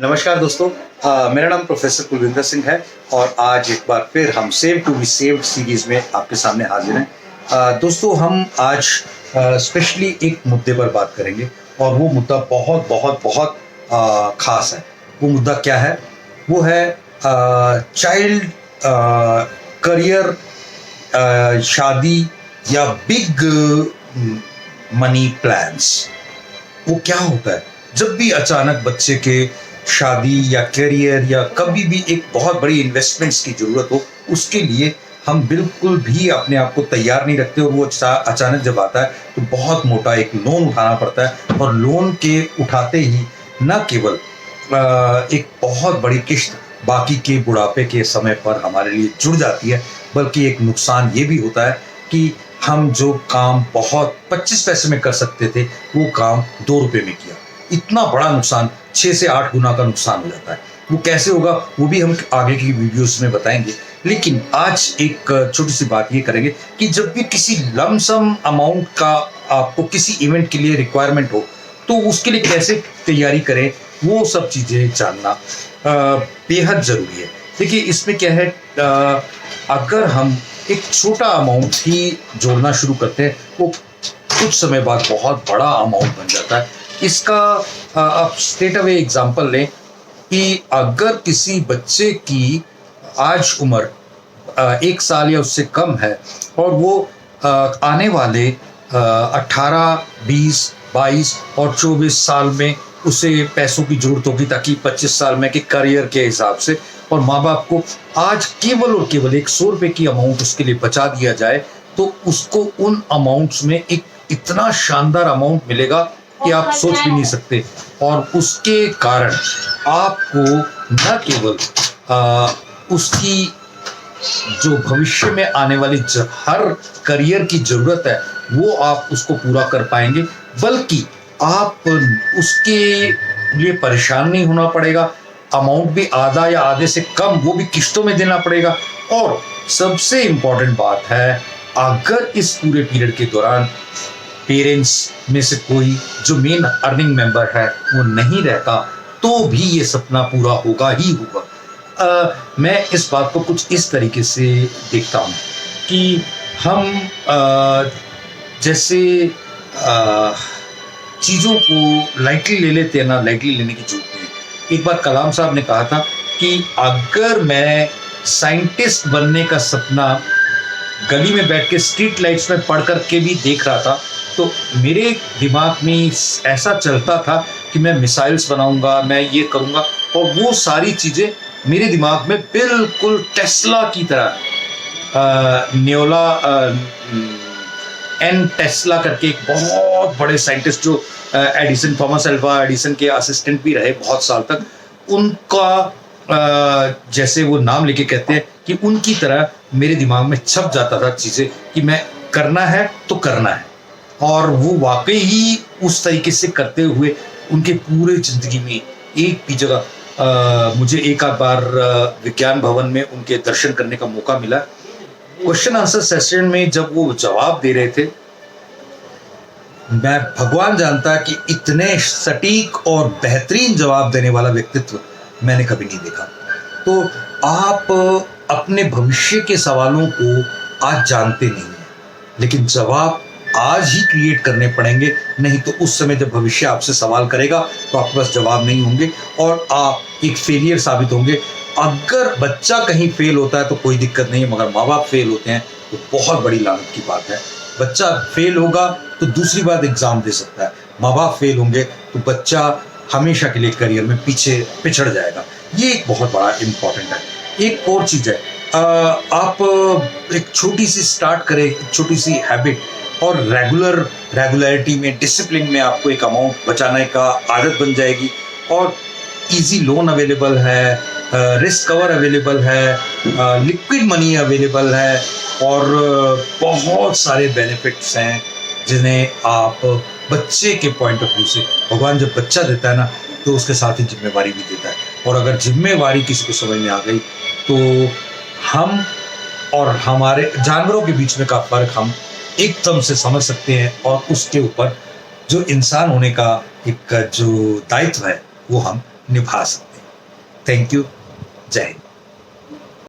नमस्कार दोस्तों। मेरा नाम प्रोफेसर कुलविंदर सिंह है और आज एक बार फिर हम save to be saved series में आपके सामने हाजिर हैं। दोस्तों हम आज स्पेशली एक मुद्दे पर बात करेंगे और वो मुद्दा बहुत बहुत बहुत खास है। वो मुद्दा क्या है? वो है चाइल्ड करियर, शादी या बिग मनी प्लान्स। वो क्या होता है जब भी अचानक बच्चे के शादी या करियर या कभी भी एक बहुत बड़ी इन्वेस्टमेंट्स की ज़रूरत हो, उसके लिए हम बिल्कुल भी अपने आप को तैयार नहीं रखते और वो अचानक जब आता है तो बहुत मोटा एक लोन उठाना पड़ता है और लोन के उठाते ही न केवल एक बहुत बड़ी किश्त बाकी के बुढ़ापे के समय पर हमारे लिए जुड़ जाती है, बल्कि एक नुकसान ये भी होता है कि हम जो काम बहुत 25 पैसे में कर सकते थे वो काम 2 रुपए में किया। इतना बड़ा नुकसान, 6 से 8 गुना का नुकसान हो जाता है। वो कैसे होगा वो भी हम आगे की वीडियोस में बताएंगे, लेकिन आज एक छोटी सी बात ये करेंगे कि जब भी किसी लमसम अमाउंट का आपको किसी इवेंट के लिए रिक्वायरमेंट हो तो उसके लिए कैसे तैयारी करें, वो सब चीज़ें जानना बेहद ज़रूरी है। देखिए इसमें क्या है, अगर हम एक छोटा अमाउंट ही जोड़ना शुरू करते हैं वो कुछ समय बाद बहुत बड़ा अमाउंट बन जाता है। इसका आप स्ट्रेट अवे एग्जांपल लें कि अगर किसी बच्चे की आज उम्र 1 साल या उससे कम है और वो आने वाले 18, 20, 22 और 24 साल में उसे पैसों की जरूरत होगी ताकि 25 साल में के करियर के हिसाब से, और माँ बाप को आज केवल और केवल 100 रुपये की अमाउंट उसके लिए बचा दिया जाए तो उसको उन अमाउंट्स में एक इतना शानदार अमाउंट मिलेगा कि आप सोच भी नहीं सकते। और उसके कारण आपको न केवल उसकी जो भविष्य में आने वाली हर करियर की ज़रूरत है वो आप उसको पूरा कर पाएंगे, बल्कि आप उसके लिए परेशान नहीं होना पड़ेगा। अमाउंट भी आधा या आधे से कम वो भी किस्तों में देना पड़ेगा। और सबसे इम्पॉर्टेंट बात है, अगर इस पूरे पीरियड के दौरान पेरेंट्स में से कोई जो मेन अर्निंग मेंबर है वो नहीं रहता तो भी ये सपना पूरा होगा ही होगा। मैं इस बात को कुछ इस तरीके से देखता हूँ कि हम जैसे चीज़ों को लाइटली ले लेते हैं ना, लाइटली लेने की जरूरत नहीं। एक बार कलाम साहब ने कहा था कि अगर मैं साइंटिस्ट बनने का सपना गली में बैठ के स्ट्रीट लाइट्स में पढ़ कर के भी देख रहा था तो मेरे दिमाग में ऐसा चलता था कि मैं मिसाइल्स बनाऊंगा, मैं ये करूंगा, और वो सारी चीज़ें मेरे दिमाग में बिल्कुल टेस्ला की तरह, न्योला एन टेस्ला करके एक बहुत बड़े साइंटिस्ट जो एडिसन, थॉमस अल्वा एडिसन के असिस्टेंट भी रहे बहुत साल तक, उनका जैसे वो नाम लेके कहते हैं कि उनकी तरह मेरे दिमाग में छप जाता था चीज़ें कि मैं करना है तो करना है। और वो वाकई ही उस तरीके से करते हुए उनके पूरे ज़िंदगी में एक भी जगह मुझे एक आध बार विज्ञान भवन में उनके दर्शन करने का मौका मिला। क्वेश्चन आंसर सेशन में जब वो जवाब दे रहे थे, मैं भगवान जानता है कि इतने सटीक और बेहतरीन जवाब देने वाला व्यक्तित्व मैंने कभी नहीं देखा। तो आप अपने भविष्य के सवालों को आज जानते नहीं हैं, लेकिन जवाब आज ही क्रिएट करने पड़ेंगे, नहीं तो उस समय जब भविष्य आपसे सवाल करेगा तो आपके पास जवाब नहीं होंगे और आप एक फेलियर साबित होंगे। अगर बच्चा कहीं फेल होता है तो कोई दिक्कत नहीं है, मगर माँ बाप फेल होते हैं तो बहुत बड़ी लानत की बात है। बच्चा फेल होगा तो दूसरी बार एग्जाम दे सकता है, माँ बाप फेल होंगे तो बच्चा हमेशा के लिए करियर में पीछे पिछड़ जाएगा। ये एक बहुत बड़ा इम्पॉर्टेंट है। एक और चीज़ है, आप एक छोटी सी स्टार्ट करें, एक छोटी सी हैबिट, और रेगुलरिटी में, डिसिप्लिन में आपको एक अमाउंट बचाने का आदत बन जाएगी। और इजी लोन अवेलेबल है, रिस्क कवर अवेलेबल है, लिक्विड मनी अवेलेबल है और बहुत सारे बेनिफिट्स हैं जिन्हें आप बच्चे के पॉइंट ऑफ व्यू से, भगवान जब बच्चा देता है ना तो उसके साथ ही जिम्मेवारी भी देता है। और अगर जिम्मेवारी किसी को समझ में आ गई तो हम और हमारे जानवरों के बीच में का फर्क हम एकदम से समझ सकते हैं और उसके ऊपर जो इंसान होने का एक जो दायित्व है वो हम निभा सकते हैं। Thank you. जय हिंद।